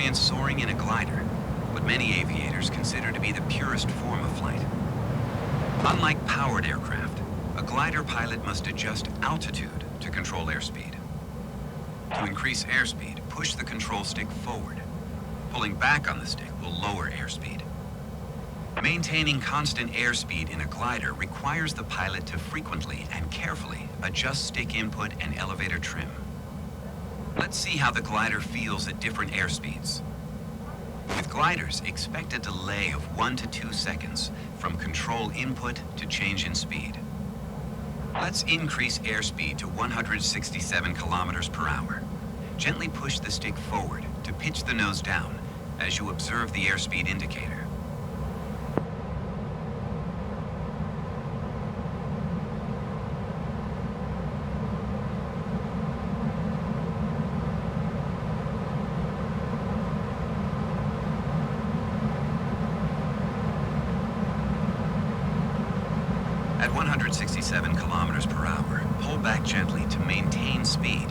experience soaring in a glider, what many aviators consider to be the purest form of flight. Unlike powered aircraft, a glider pilot must adjust altitude to control airspeed. To increase airspeed, push the control stick forward. Pulling back on the stick will lower airspeed. Maintaining constant airspeed in a glider requires the pilot to frequently and carefully adjust stick input and elevator trim. Let's see how the glider feels at different airspeeds. With gliders, expect a delay of 1 to 2 seconds from control input to change in speed. Let's increase airspeed to 167 kilometers per hour. Gently push the stick forward to pitch the nose down as you observe the airspeed indicator. At 167 kilometers per hour, pull back gently to maintain speed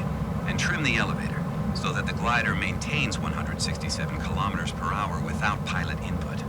and trim the elevator so that the glider maintains 167 kilometers per hour without pilot input.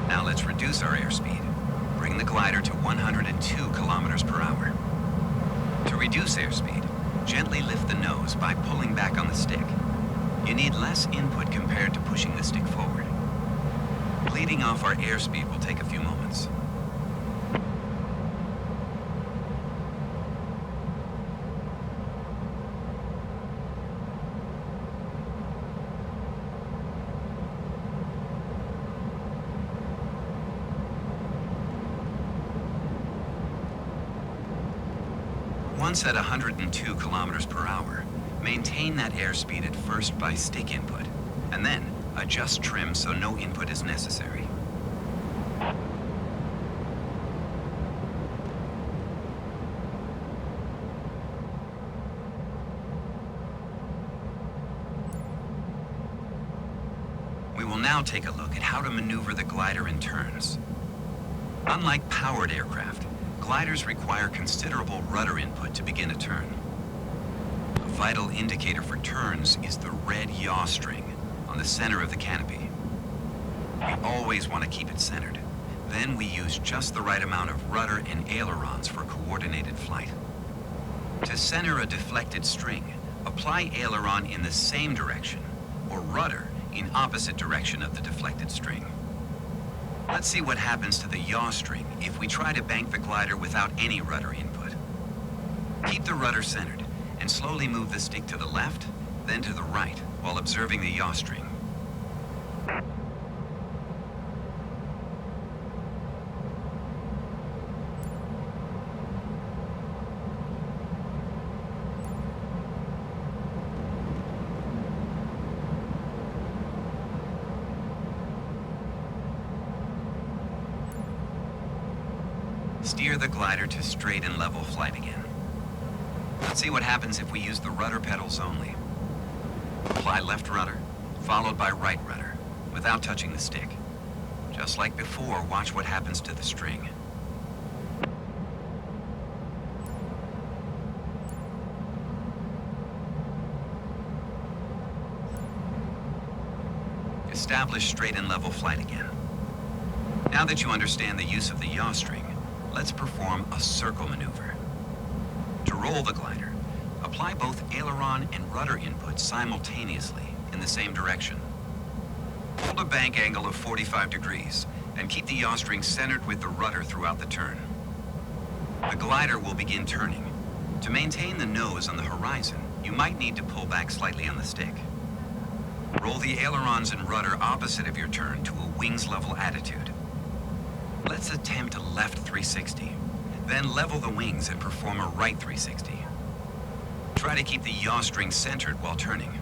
Now let's reduce our airspeed. Bring the glider to 102 kilometers per hour. To reduce airspeed, gently lift the nose by pulling back on the stick. You need less input compared to pushing the stick forward. Bleeding off our airspeed will take a few moments. Once at 102 kilometers per hour, maintain that airspeed at first by stick input, and then adjust trim so no input is necessary. We will now take a look at how to maneuver the glider in turns. Unlike powered aircraft, gliders require considerable rudder input to begin a turn. A vital indicator for turns is the red yaw string on the center of the canopy. We always want to keep it centered. Then we use just the right amount of rudder and ailerons for coordinated flight. To center a deflected string, apply aileron in the same direction, or rudder in opposite direction of the deflected string. Let's see what happens to the yaw string if we try to bank the glider without any rudder input. Keep the rudder centered and slowly move the stick to the left, then to the right, while observing the yaw string. Steer the glider to straight and level flight again. Let's see what happens if we use the rudder pedals only. Apply left rudder, followed by right rudder, without touching the stick. Just like before, watch what happens to the string. Establish straight and level flight again. Now that you understand the use of the yaw string, let's perform a circle maneuver. To roll the glider, apply both aileron and rudder inputs simultaneously in the same direction. Hold a bank angle of 45 degrees and keep the yaw string centered with the rudder throughout the turn. The glider will begin turning. To maintain the nose on the horizon, you might need to pull back slightly on the stick. Roll the ailerons and rudder opposite of your turn to a wings level attitude. Let's attempt a left 360, then level the wings and perform a right 360. Try to keep the yaw string centered while turning.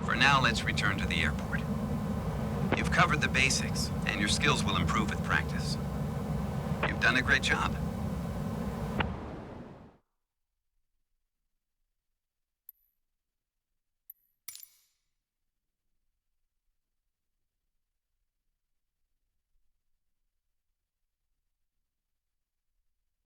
For now, let's return to the airport. You've covered the basics, and your skills will improve with practice. You've done a great job.